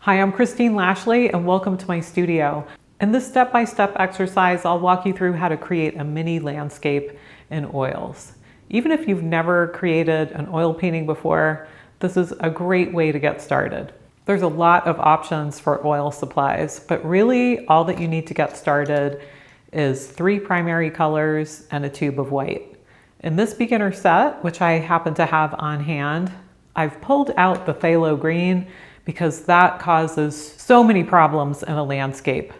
Hi, I'm Christine Lashley and welcome to my studio. In this step-by-step exercise, I'll walk you through how to create a mini landscape in oils. Even if you've never created an oil painting before, this is a great way to get started. There's a lot of options for oil supplies, but really all that you need to get started is 3 primary colors and a tube of white. In this beginner set, which I happen to have on hand, I've pulled out the phthalo green because that causes so many problems in a landscape.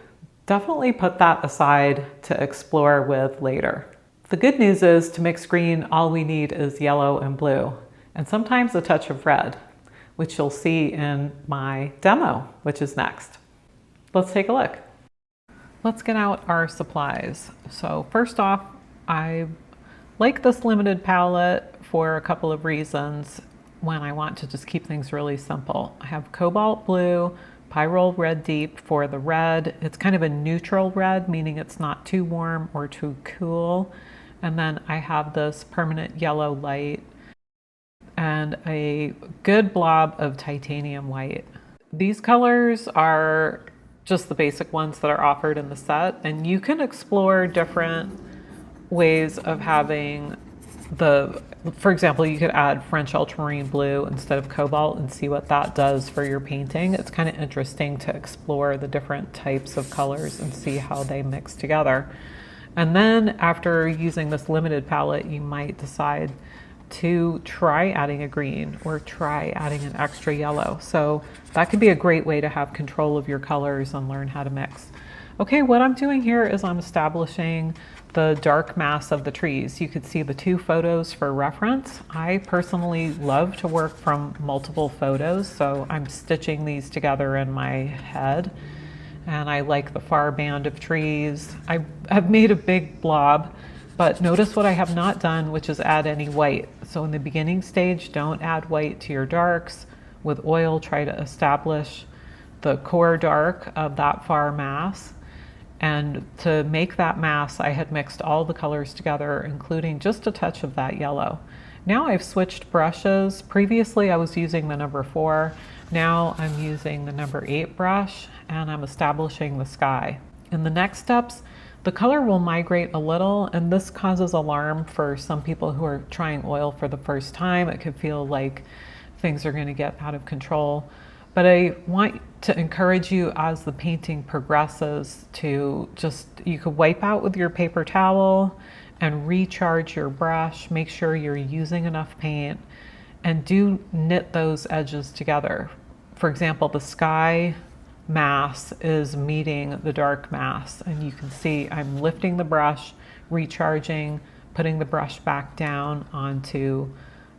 Definitely put that aside to explore with later. The good news is to mix green, all we need is yellow and blue, and sometimes a touch of red, which you'll see in my demo, which is next. Let's take a look. Let's get out our supplies. So first off, I like this limited palette for a couple of reasons when I want to just keep things really simple. I have cobalt blue, pyrrole red deep for the red. It's kind of a neutral red, meaning it's not too warm or too cool. And then I have this permanent yellow light and a good blob of titanium white. These colors are just the basic ones that are offered in the set, and you can explore different ways of having for example, you could add French ultramarine blue instead of cobalt and see what that does for your painting. It's kind of interesting to explore the different types of colors and see how they mix together. And then after using this limited palette, you might decide to try adding a green or try adding an extra yellow. So that could be a great way to have control of your colors and learn how to mix. Okay, what I'm doing here is I'm establishing the dark mass of the trees. You could see the 2 photos for reference. I personally love to work from multiple photos, so I'm stitching these together in my head. And I like the far band of trees. I have made a big blob, but notice what I have not done, which is add any white. So in the beginning stage, don't add white to your darks. With oil, try to establish the core dark of that far mass. And to make that mass, I had mixed all the colors together, including just a touch of that yellow. Now I've switched brushes. Previously I was using the number 4. Now I'm using the number 8 brush, and I'm establishing the sky. In the next steps, the color will migrate a little, and this causes alarm for some people who are trying oil for the first time. It could feel like things are going to get out of control. But I want to encourage you as the painting progresses to you could wipe out with your paper towel and recharge your brush. Make sure you're using enough paint and do knit those edges together. For example, the sky mass is meeting the dark mass, and you can see I'm lifting the brush, recharging, putting the brush back down onto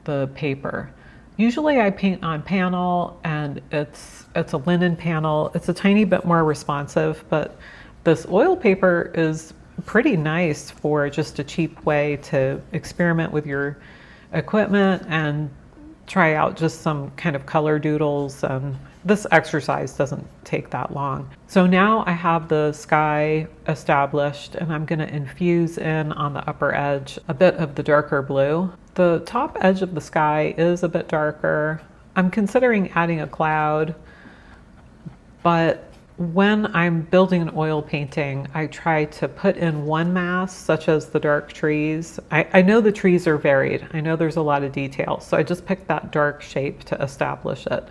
the paper. Usually I paint on panel, and it's a linen panel. It's a tiny bit more responsive, but this oil paper is pretty nice for just a cheap way to experiment with your equipment and try out just some kind of color doodles. This exercise doesn't take that long. So now I have the sky established, and I'm going to infuse in on the upper edge a bit of the darker blue. The top edge of the sky is a bit darker. I'm considering adding a cloud, but when I'm building an oil painting, I try to put in one mass, such as the dark trees. I know the trees are varied. I know there's a lot of detail, so I just picked that dark shape to establish it.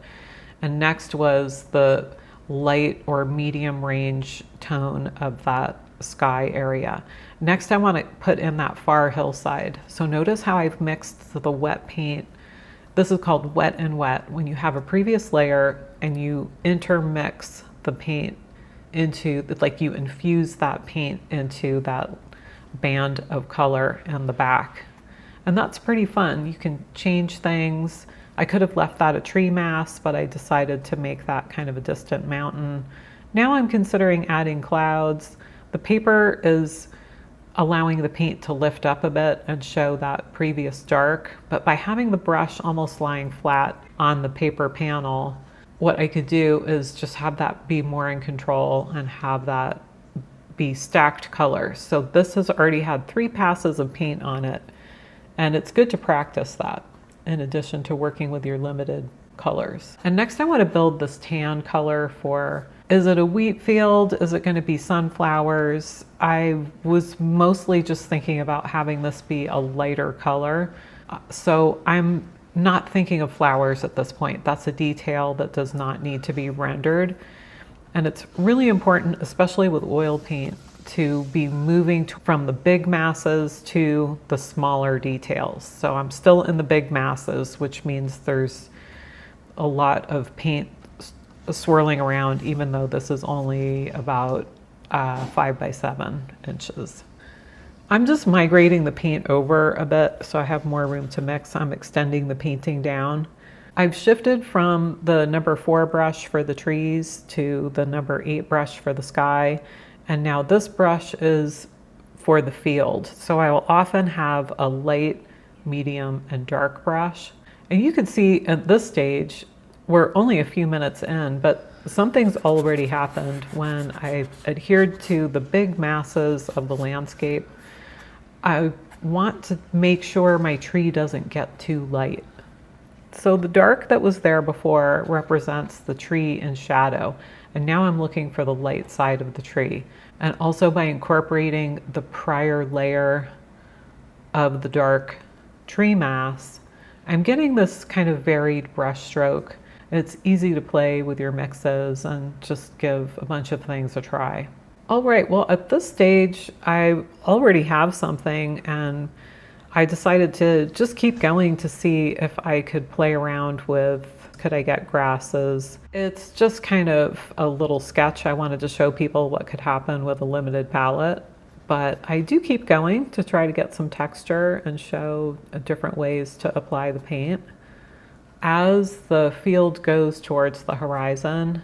And next was the light or medium range tone of that sky area. Next, I want to put in that far hillside. So notice how I've mixed the wet paint. This is called wet and wet. When you have a previous layer and you intermix the paint into, like you infuse that paint into that band of color in the back. And that's pretty fun. You can change things. I could have left that a tree mass, but I decided to make that kind of a distant mountain. Now I'm considering adding clouds. The paper is allowing the paint to lift up a bit and show that previous dark, but by having the brush almost lying flat on the paper panel, what I could do is just have that be more in control and have that be stacked colors. So this has already had 3 passes of paint on it, and it's good to practice that in addition to working with your limited colors. And next I want to build this tan color for, is it a wheat field? Is it going to be sunflowers? I was mostly just thinking about having this be a lighter color. So I'm not thinking of flowers at this point. That's a detail that does not need to be rendered. And it's really important, especially with oil paint, to be moving from the big masses to the smaller details. So I'm still in the big masses, which means there's a lot of paint swirling around, even though this is only about 5 by 7 inches. I'm just migrating the paint over a bit so I have more room to mix. I'm extending the painting down. I've shifted from the number 4 brush for the trees to the number 8 brush for the sky. And now this brush is for the field. So I will often have a light, medium, and dark brush. And you can see at this stage, we're only a few minutes in, but something's already happened when I adhered to the big masses of the landscape. I want to make sure my tree doesn't get too light. So the dark that was there before represents the tree in shadow. And now I'm looking for the light side of the tree. And also by incorporating the prior layer of the dark tree mass, I'm getting this kind of varied brush stroke. It's easy to play with your mixes and just give a bunch of things a try. All right, well, at this stage, I already have something, and I decided to just keep going to see if I could play around with, could I get grasses? It's just kind of a little sketch. I wanted to show people what could happen with a limited palette, but I do keep going to try to get some texture and show different ways to apply the paint. As the field goes towards the horizon,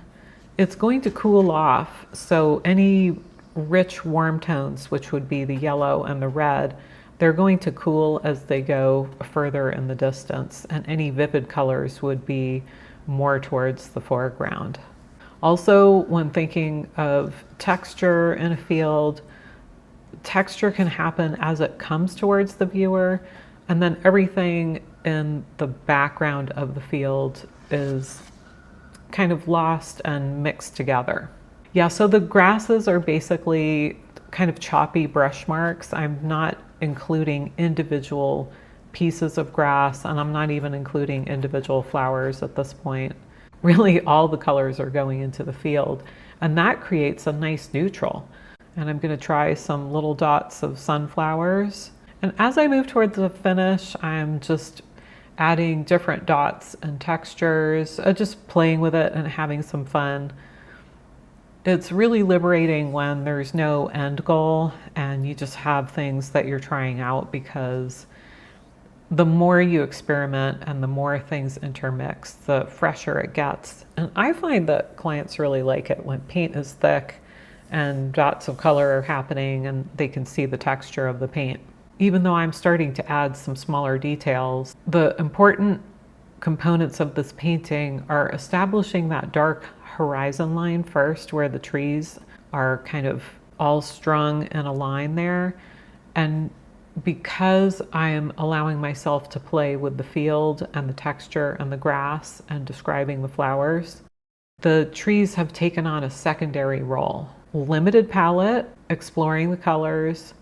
it's going to cool off. So any rich warm tones, which would be the yellow and the red, they're going to cool as they go further in the distance, and any vivid colors would be more towards the foreground. Also, when thinking of texture in a field, texture can happen as it comes towards the viewer, and then everything in the background of the field is kind of lost and mixed together. Yeah, so the grasses are basically kind of choppy brush marks. I'm not including individual pieces of grass, and I'm not even including individual flowers at this point. Really, all the colors are going into the field, and that creates a nice neutral. And I'm going to try some little dots of sunflowers. And as I move towards the finish, I'm just adding different dots and textures, just playing with it and having some fun. It's really liberating when there's no end goal and you just have things that you're trying out, because the more you experiment and the more things intermix, the fresher it gets. And I find that clients really like it when paint is thick and dots of color are happening and they can see the texture of the paint. Even though I'm starting to add some smaller details, the important components of this painting are establishing that dark horizon line first, where the trees are kind of all strung in a line there. And because I am allowing myself to play with the field and the texture and the grass and describing the flowers, the trees have taken on a secondary role. Limited palette, exploring the colors,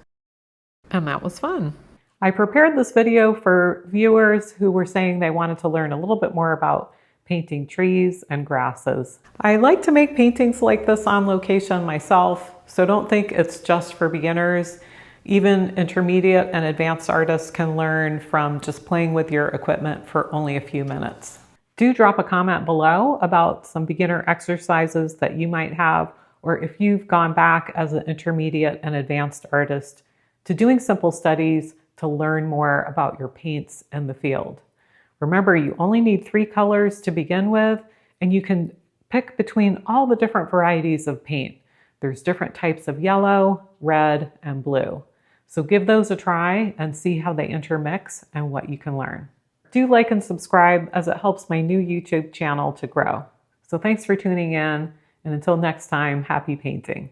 and that was fun. I prepared this video for viewers who were saying they wanted to learn a little bit more about painting trees and grasses. I like to make paintings like this on location myself, so don't think it's just for beginners. Even intermediate and advanced artists can learn from just playing with your equipment for only a few minutes. Do drop a comment below about some beginner exercises that you might have, or if you've gone back as an intermediate and advanced artist to doing simple studies to learn more about your paints in the field. Remember, you only need 3 colors to begin with, and you can pick between all the different varieties of paint. There's different types of yellow, red, and blue. So give those a try and see how they intermix and what you can learn. Do like and subscribe, as it helps my new YouTube channel to grow. So thanks for tuning in, and until next time, happy painting.